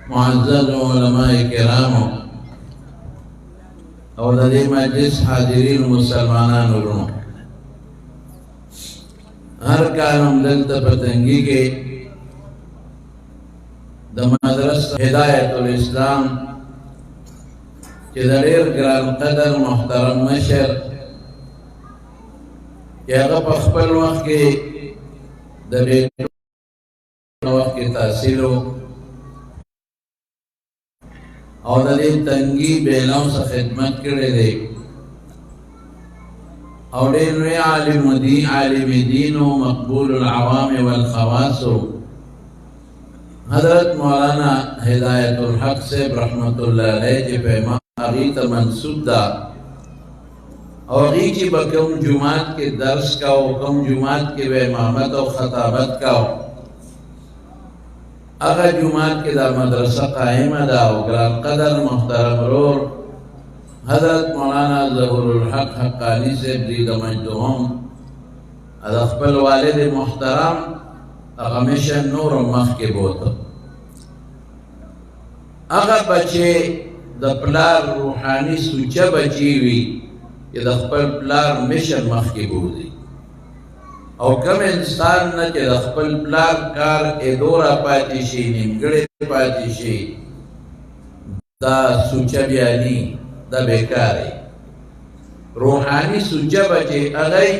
मुअज़्ज़ज़ उलमाए किराम और दे मजलिस हाजिरीन मुसलमानान उलमा हर कालम दलता पतंगी के द मदरसा हिदायतुल इस्लाम के दरेर ग्राम कदर मुहतरम मशर या पखपल वक्त के दरेर वक्त के तासीलो और दे तंगी बेलाओं से खिदमत करे दे और इनमें आलिम दीनो मकबूल अवाम वल खवासो हजरत मौलाना हिदायतुल हक से रहमतुल्लाह अलैह के पैमा अगीत मंसूबदा और की बकम जुमात के दर्स का कम जुमात के वे इमामत और खताबत का अगर जुमात के दा मदरसा कायम दा ग्राम कदर मुहतरम रोर हजरत मौलाना ज़हूरुल हक हक्कानी से दीदमजदुहम अदखपल वालिद मुहतरम हमेशा नूर मख के बोत अगर बच्चे दपलार रूहानी सूचा बची हुई ये दखपल प्लार मिशन मख के बोधी और कम इंसान न के दखपल प्लार कार एदोरा पातिशी निमगड़े पातिशी दा सूचा बियानी दा बेकार है रूहानी सूचा बचे अगई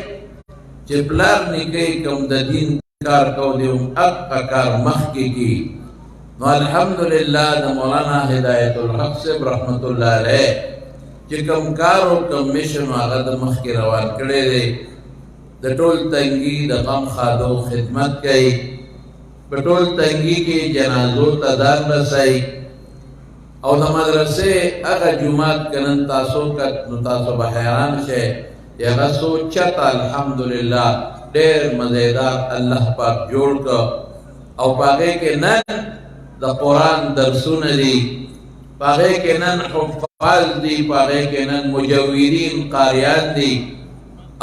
चिपलार निके कम दीन कार को देव अब कार मख की अल्हम्दुलिल्लाह द मौलाना हिदायतुल हक से रहमतुल्लाह अलैह चिकम कारो कम मिशन आगद मख के रवान करे दे द टोल तंगी द गम खादो खिदमत कई बटोल तंगी के जनाजो तदान रसाई और द मदरसे अगर जुमात कनन तासो का नुतासो बहरान शे या सोचत अल्हम्दुलिल्लाह ढेर मजेदार अल्लाह पाक जोड़ का और पागे के नन द कुरान दरसुन दी पागे के नन हुफ़ाज़ दी पागे के नन मुजव्विरीन कारियान दी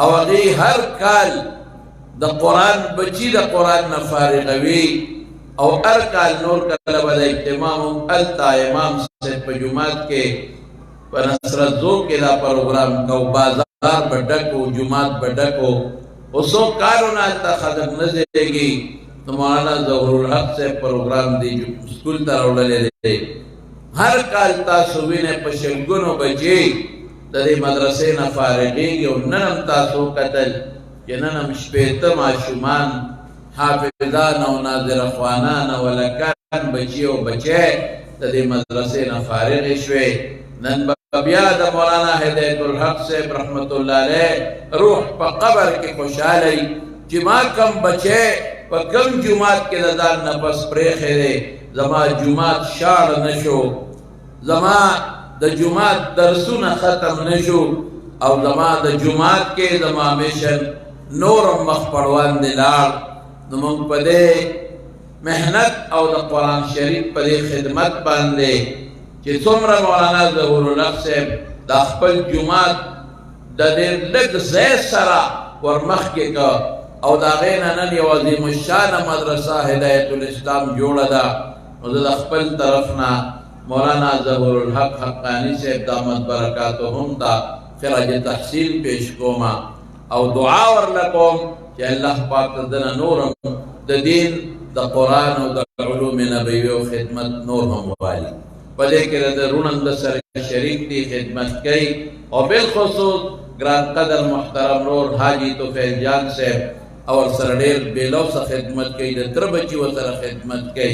और हर काल द कुरान बची द कुरान न फारिगवी और हर काल नूर का लबद इत्तिमाम अलता इमाम से जुमात के पनसरत जो के दा प्रोग्राम का बाजार बडको जुमात बडको उसो कारोना खदम न देगी तो मौलाना ज़हूरुल हक से प्रोग्राम दी स्कूल तरह ले दे हर काल तासुबी ने पशगुनो बची तदे मदरसे न फारिगी और ननम तासो कतल के ननम शपेतम आशुमान हाफिजान और नाज़िर ख़वानान वलकान बचियो बचे तदे मदरसे न फारिग शवे नन बबियाद मौलाना हिदायतुल हक से रहमतुल्लाह अलैह रूह पर कब्र के खुशहाली जिमा कम बचे पर कम जुमात के लदान नफस प्रेखे दे जमा जुमात शार नशो जमा द जुमात दरसुन खत्म नशो और जमा द जुमात के जमा मिशन नूर मख पड़वान दिलार नमक पदे मेहनत और द कुरान शरीफ पदे खिदमत बांधे कि तुमरा मौलाना ज़हूरुल हक से दाखपल जुमात ददेर लग ज़ैसरा वर मख के का और दागेन नन यवाज़िम शान मदरसा हिदायतुल इस्लाम जोड़ा दा और दाखपल तरफना मौलाना ज़हूरुल हक हक्कानी से दामत बरकातुहुम दा खराज तहसीन पेश कोमा और दुआ वर लकोम कि अल्लाह पाक दना नूर द दीन द कुरान और द उलूम नबवी खिदमत नूर हम वाली पदे के रुणंद सर शरीफ की खिदमत कई और बिलखुसूस ग्राम कदर मुहतरम रोड हाजी तो फैजान से और सरडेर बेलो से खिदमत कई तरबची व सर खिदमत कई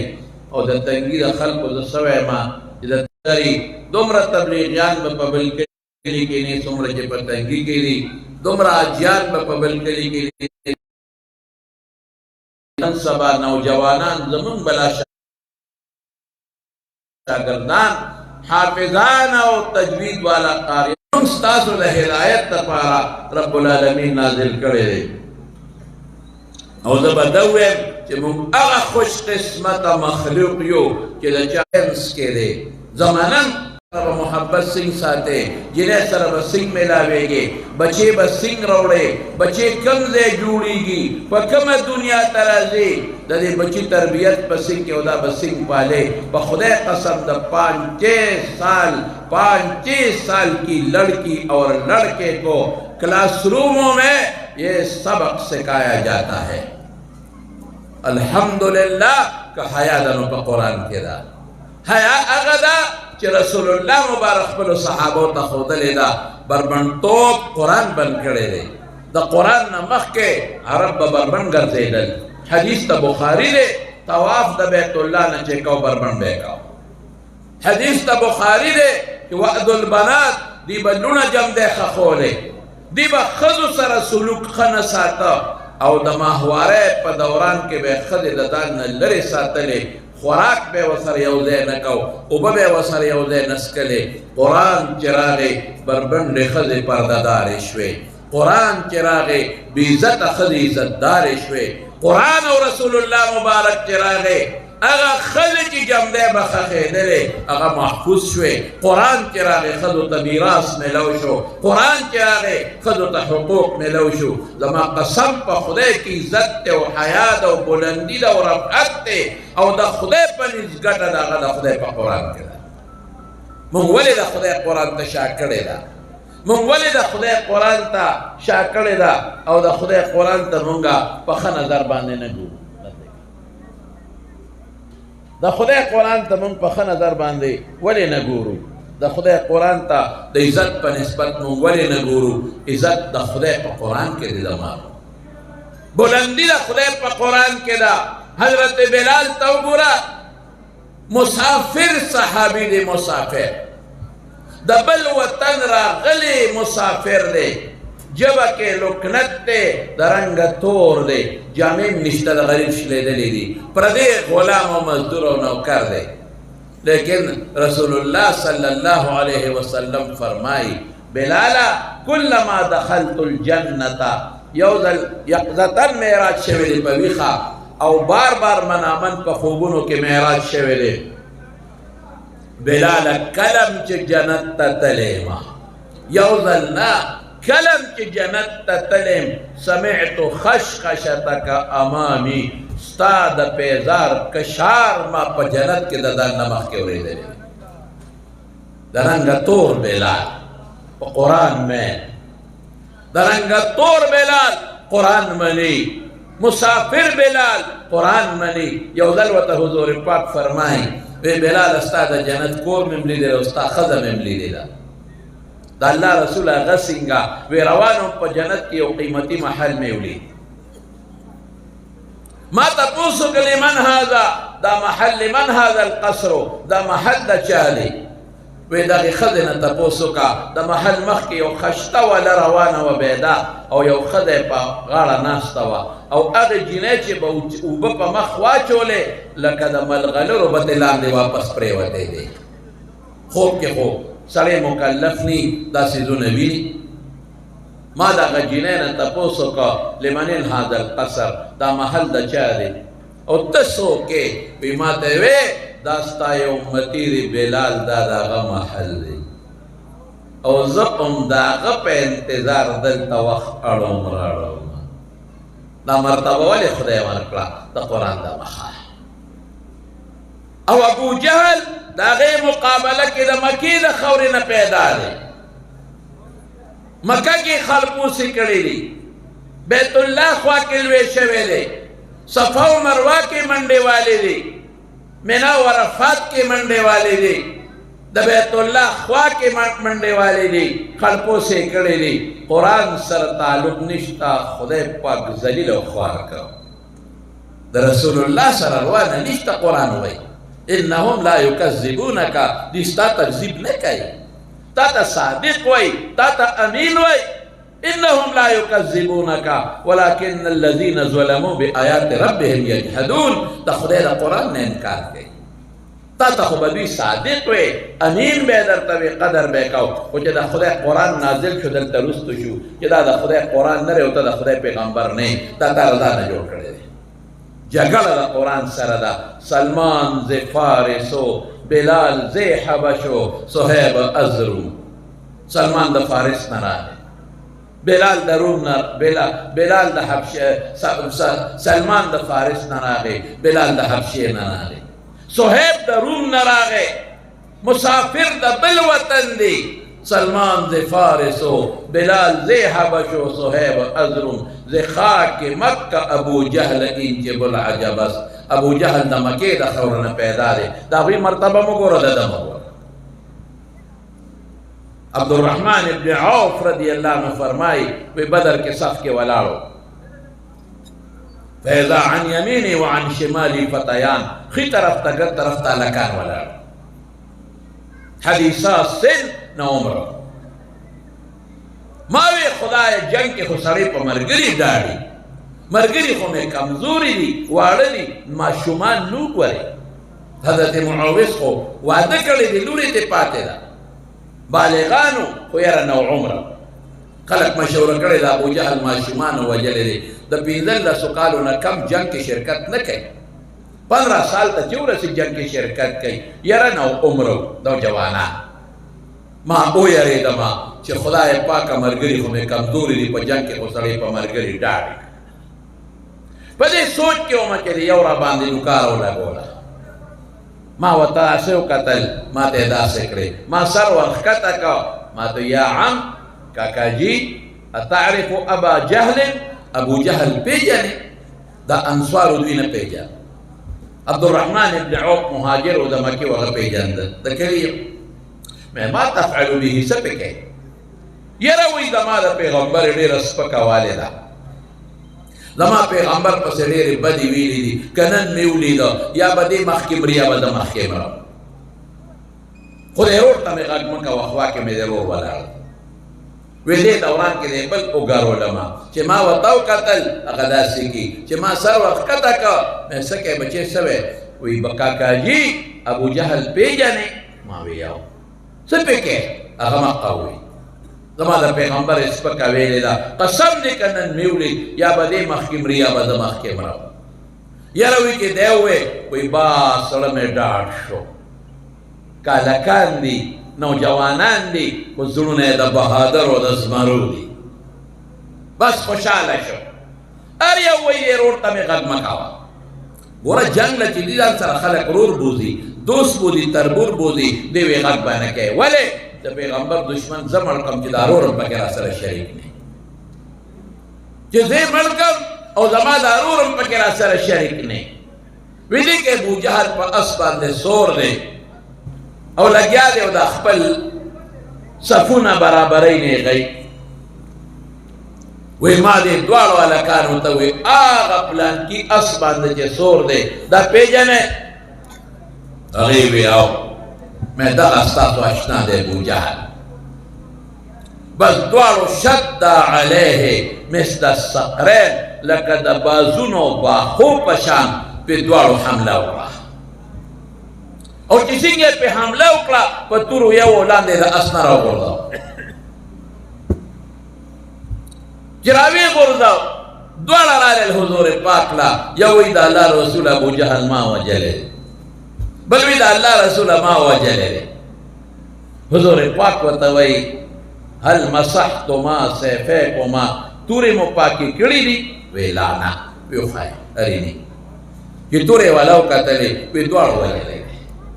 और तंगी खल्क व सवेमा तरी दुमरा तबलीगियान ब पबल के लिए के ने सुमर के पतंगी के लिए दुमरा अजियान ब पबल के लिए सबा नौजवानान जमन बला शागिर्दान हाफिजान और तजवीद वाला कारी उस्ताद हिदायत तपारा रब्बुल आलमीन नाजिल करे और जब दवे कि मुम अगा खुश किस्मत मखलूक यो कि द चांस के दे जमानन سره محبت سنگ ساته جنې سره به سنگ ملاویږي بچې به سنگ راوړي بچې کم ځای جوړیږي په کومه دنیا ته راځي د دې بچی تربیت په سنگ کې او دا به سنگ پالے په خدای قسم د 5-6 سال کی لڑکی اور لڑکے کو کلاس روموں میں یہ سبق سکھایا جاتا ہے الحمدللہ کہ حیا دنو په قرآن کې دا حیا هغه ده چې رسول الله مبارک خپلو صحابو ته ښودلې ده بربنډتوب قرآن بند کړی دی د قرآن نه مخکې عرب به بربنډ ګرځېدل حدیث ته بخاري دی طواف د بیت الله نه چې کو بربنډ به کو حدیث ته بخاري دی چې وعد البنات دی به لونه جم دی خښولې دی به ښځو سره سلوک ښه نه ساته او د ماهوارۍ په دوران کې به ښځې د ځان نه لرې ساتلې خوراک به ورسره یو ځای نه کو اوبه به ورسره یو ځای نه څښلې قرآن چې راغی بربنډې ښځې پردهدارې شوې قرآن چې راغی بې عزته ښځې عزتدارې شوې قرآن او رسول الله مبارک چې راغی هغه ښځې چې جمدی به ښخېدلې هغه محفوظ شوې قرآن چې راغی ښځو ته میراث میلو شو قرآن چې راغی ښځو ته حقوق میلو شو زما قسم په خدای کې عزت دی او حیا ده او بلندي ده او رفعت دی او د خدای په نزد ګټه ده هغه د خدای په قرآن کې ده موږ ولې د خدای قرآن ته شا کړې ده موږ ولې د خدای قرآن ته شا کړې ده او د خدای قرآن ته موږ په ښه نظر باندې نه ګورو د خدای قرآن ته موږ په ښه نظر باندې ولې نه ګورو د خدای قرآن ته د عزت په نسبت موږ ولې نه ګورو عزت د خدای په قرآن کې دی زما بلندي د خدای په قرآن کې ده حضرت بلال ته وګوره مسافر صحابي دی مسافر د بل وطن راغلی مسافر دی جبه کې لکنت دی د رنګه تور دی جامې نشته د غریب شلیدلی دی پردی غلام او مزدور او نوکر دی لیکن رسول الله صلی الله علیه وسلم فرمائی بلالا کلما دخلت الجنت یو ځل یقظتن معراج شوی دی په ویښه او بار بار منامن په خوبونو کې معراج شوی دی بلالا کلم چې جنت ته تلیما یو ځل نه کلم چې جنت ته تلم سمعت خشخشتک امامی ستا د پیزار کشار ما په جنت کې د ځان نه مخکې اورېدلی د رنګه تور بلال په قرآن میں د رنګه تور بلال قرآن منی مسافر بلال قرآن منی یو ځل ورته حضور پاک فرمایي وی بلال ستا د جنت کور مې هم لیدلی او ستا ښځه مې هم لیدله د الله رسول هغه څنګه وی روانو په جنت کې یو قیمتي محل مې ولید ما تپوس کړي من هذا دا محل من هذا القصر دا محل د چا دی وی دغې ښځې نه تپوس وکړه د محل مخکې یو خشته وله روانه وه بیده او یو ښځی په غاړه ناسته وه او هغې جینۍ چې به اوبه په مخ واچولې لکه د ملغلرو به ترې لاندې واپس پرېوتی دی خوب کې خوب سړی مکلف نی دا څیزونه ویني ما د هغه جینۍ نه تپوس وکړه لمن هذا القصر دا محل د چا دی او ته څوک یې وی ما ته وې دا ستا یو امتي دی بلال دا د هغه محل دی او زه هم د هغه په انتظار دلته وخت اړوم راړوم دا مرتبه ولې خدای ورکړه د قرآن د مخه او ابو جهل د هغې مقابله کې د مکې د خاورې نه پیدا دی مکه کې خلبوسې کړي دي بیت الله خوا کې لوی شوی دی صفا او مروه کې منډې والې دي منا او عرفات کې منډې والې دي د بیت الله خوا کې منډې والې دي خلبوسې کړي دي قرآن سره تعلق نشته خدای پاک ذلیل او خوار کړ د رسول الله سره روانه نشته قرآن وایي انهم لا یکذبونک دی ستا تکذیب نه کوي تا ته صادق وای تا ته امین وای انهم لا یکذبونک ولکن الذین ظلموا بآیات ربهم یجحدون د خدای د قرآن نه انکار کوي تا ته خو به دوی صادق وی امین به درته وي قدر به یې کو خو چې د خدای قرآن نازل شو دلته رستو شو چې دا د خدای قرآن نه دی او ته د خدای پیغمبر نه یې دا تا رضا نه جوړ کړی دی جګړه د قرآن سره ده. سلمان ز فارسو، بلال ز حبشو، صہیب از روم. سلمان د فارس نه راغی، بلال د روم نه، بلال د حبشه، سلمان د فارس نه راغی، بلال د حبشې نه راغی، صہیب د روم نه راغی، مسافر د بل وطن دی. سلمان ز فارسو، بلال ز حبشو، صہیب از روم. ز خاک مکہ ابو جہل انجب العجبس. ابو جہل د مکې د خاورو نه پیدا دی. د هغوی مرتبه مو ګوره، د ده مو ګوره. عبدالرحمن ابن عوف رضی اللہ عنہ فرمائی وی بدر کے صف کے ولاڑو، فیضا عن یمینی وعن شمالی فتیان، خی طرف تا گر طرف تا لکان ولاڑو، حدیثہ سن نا عمرو. ماوی خدای جنگ کے خساری پا مرگری داری، مرگری خو میں کمزوری دی، وارد دی، ما شمان نوک وری. حضرت معاوض خو وعدہ کردی دی لوری تی پاتے دا، بالغانو خو یاره نو عمره. خلق مشوره کړی دا ابو جهل ماشومان وجلی دی، د 15 کالو نه کم جنگ کې شرکت نه کوي. 15 سال ته چې ورسي جنگ کې شرکت کوي، یاره نو عمره دا جوانان. ما ویرېدم چې خدای پاکه مرګري خو مې کمزوري دي، په جنگ کې خو سړی په مرګري ډاډ. په دې سوچ کې ومه چې یو را باندې نوکار ولګوله. ما وتا سو قتل، ما ته داسې کړې، ما سر ورخکته کا، ما ته یا عم کاکا جی اتعرف ابا جهل، ابو جهل پیجنې؟ دا انصارو دوی نه پیجن. عبدالرحمن ابن عوف مهاجر و د مکې وغه پیجنده، د کړي ما تفعلو به څه پکې؟ یره وی زما د پیغمبر ډېره سپکه والې ده، زما پیغمبر پس ډېرې بدې ویلې دي، که نن مې ولیده یا به دې مخکې مري یا به د مخکې مرم. خو د ورور ته مې غږ مه کوه، خوا کې مې د ورور ولاړ. وی دې دوران کې دی بل وګارولم چې ما ورته وکتل، هغه داسې کي چې ما سر ورښکته کړه، مې څه کوې بچې څه وی؟ وی کاکا جي ابو جهل پیژنې؟ ما وی یو. څه پکې؟ هغه مقه وی زما د پیغمبر سپکه ویلې ده، قسم دې که نن مې ولید یا به دې مخکې مري یا به د مخکې مرم. یاره وی کې دی ووی وی با سړه مې ډاډ شو، کالکان دي، نوجوانان دي، خو زړونه یې د بهادر او د زمرو دي. بس خوشحاله شو. هر یو وی یې ورور ته مې غږ مه کوه. ګوره جنګ له چې دي ځان سره خلک ورور بوځي، دوست بوځي، تربور بوځي، دی وی غږ به نه کوې. ولې؟ د پیغمبر دشمن زه مړ کړم چې دا ورور هم پکې را سره شریک نه، چې زه یې مړ کړم او زما دا ورور هم پکې را سره شریک نه. وی دې کې ابو جهل په اس باندې سور دی او لګیا دی او دا خپل صفونه برابرۍ نه غی. وی ما دې دواړو هلکانو ته وی هغه پلانکي اس باندې چې سور دی دا پیژنې؟ هغې وی او میں دغه ستاسو اشنا دی ابو جهل. بس دواړو شد علیه مثل الصقرین، لکه د بازونو باخو په شان پې دواړو حمله وکړه. او چې څنګه یې پې حمله وکړه، په تورو یو لاندې د اس نه راوغورځاو، چې راویې غورځاو. دواړه رالل حضور پاک له، یو وی د الله رسول ابو جهل ما وجلی، بل وی د الله رسول ما وجلی. حضور پاک ورته وی هل مسحتما سیفیکما، تورې مو پاکې کړي دي؟ وی لا نه. وی وښایه ارینې چې تورې والا وکتلې، وی دواړو وجلی.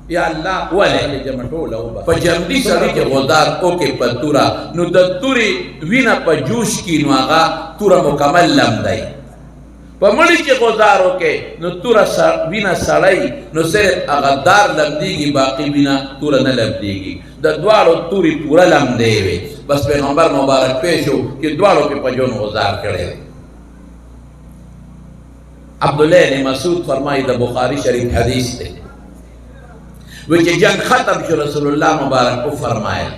یا الله ولې؟ په جمدي سړي چې غدار وکړي په توره، نو د تورې وینه په جوش کې نو هغه توره مکمل لمدی. په مړي چې غدار وکړي نو توره وینه سړی، نو صرف هغه دار لمدېږي، باقي وینه توره نه لمدېږي. د دواړو تورې پوره لمدې وې. بس پیغمبر مبارک پېښ شو چې دواړو کې په جون غزار کړی دی. عبدالله بن مسعود فرمایي د بخاري شریف حدیث دی، وی چې جنگ ختم شو رسول الله مبارک او فرمایل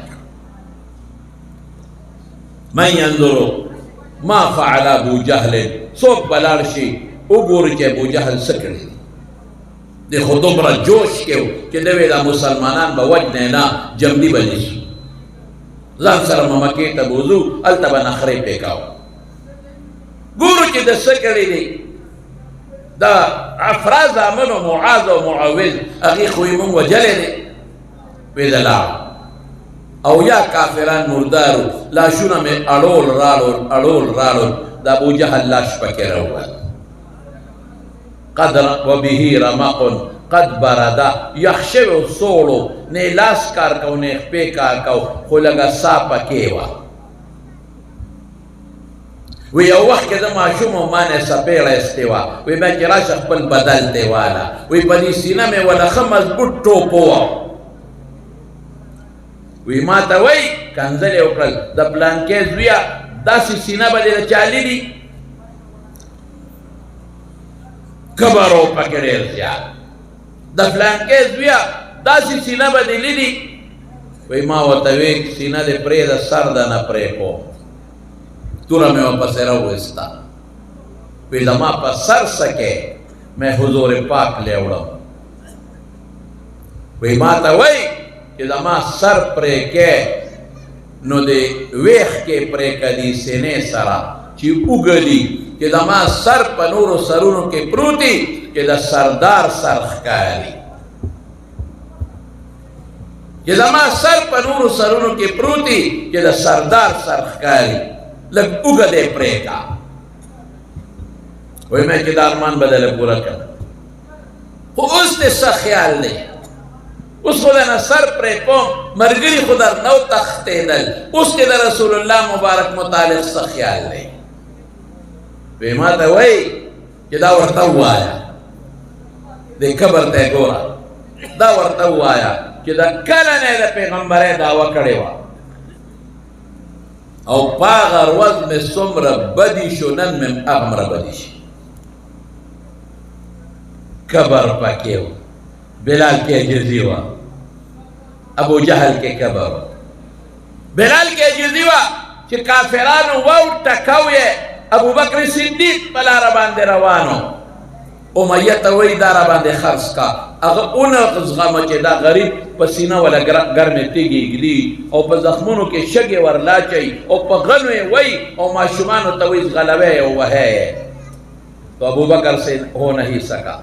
من ينظر ما فعل ابو جهل، څوک بلاړ شي وګوري چې ابو جهل څه کړي دی. خو دومره جوش کې و چې دوی دا مسلمانان به وجنې نه، جمدي به نیسو، ځان سره به مکې ته بوځو، هلته به نخرې پې کوو. ګورو چې د څه کړي دی. دا افراز امن و معاذ و معاوذ اغي خوی من وجلې دي ویدلا او یا کافران مردارو لاشونه مې اړول رالو دا ابو جهل لاش پکې راوړل قد وبه رمق قد بردا یخشو سولو نه لاس کار کو نه خپې کار کو خو لګا صاحب کې وا وی یو وخت کې د ماشوم مانه سپېړه استوا وی به چې راشه خپل بدل دی والا وی په دې سینه مې ولا خمس بوټ ټوپو وی ما ته وی کنځلې وکړل د پلان کې زویا داسې سینه باندې چالي دي کبرو پکې ډېر زیات د پلان کې زویا داسې سینه باندې لیدي وی ما ورته وی سینه دې پرې د سر د نه پرې کو تورا میں واپس راوستا وی زما په سر سکے میں حضور پاک لے وړم وی ما ته وی چې زما سر پرې کې نو دې ویخ کې پرې کدي سینې سره چې وګړي چې زما سر په نورو سرونو کې پروتي چې د سردار سر ښکاري چې زما سر په نورو سرونو کې پروتي چې د سردار سر ښکاري لگ اگا دے پرے کا وی میں کہ دارمان بدل پورا کر خو اس تے سا خیال لے اس خدا نا سر پرے کوم مرگری خدا نو تختے دل اس کے در رسول اللہ مبارک متعلق سا خیال لے وی ما تا وی کہ دا ورطا ہوا آیا دے کبر تے گورا دا ورطا ہوا آیا کہ دا کلنے دا پیغمبر دعوی کڑے ہوا او پاغر وز میں سمر بدی شو نن میں اغمر بدی شو کبر پاکیو بلال کے جزیوہ ابو جہل کے کبر بلال کے جزیوہ چی کافرانو وو ٹکوئے ابو بکر صدیق پلا ربان دے روانو امیت وی دا ربان دے خرس کا اگر اون غزغام چی دا غریب پسینہ والا گرمی تیگی گلی او پا زخمونو کے شگی ورلا چی او پا غنوی وی او معشومانو تویز غلوے او وحے تو ابو بکر سے ہو نہیں سکا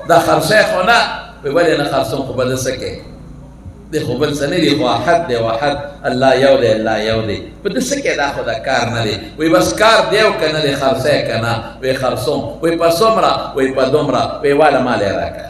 دا خرسے خونا پہ ولی نا خرسوں کو بدل سکے دے خوبل سنے دی واحد دے واحد اللہ یو دے اللہ یو دے بدل سکے دا خدا کار نا دے وی بس کار دیو کنا دے خرسے کنا وی خرسوں وی پا سمرا وی پا دمرا وی والا مالے رکھا